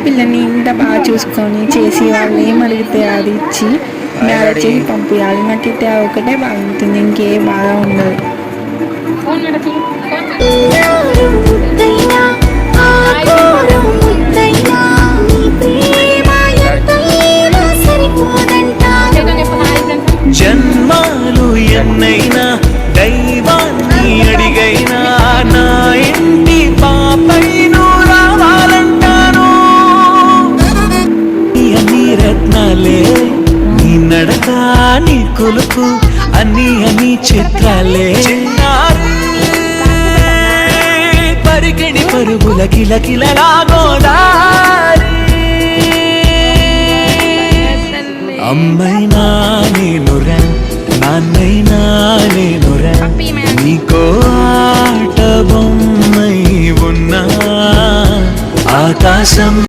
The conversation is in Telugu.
పిల్లని ఇంత బాగా చూసుకొని చేసి వాళ్ళు ఏం అడిగితే అది ఇచ్చి మ్యారేజ్ చేసి పంపించాలి. నాకైతే ఒకటే బాగుంటుంది, ఇంకే బాగా ఉండదు. జన్మాలు ఎన్నైనా దైవాన్ని అడిగైనా నా ఇంటి పాపైను రావాలంటాను. అన్ని రత్నాలే నీ నడక నీ కొలుకు అన్ని చిత్రాలే. పరికిణి పరుగుల కిలకిలలా గోదావరి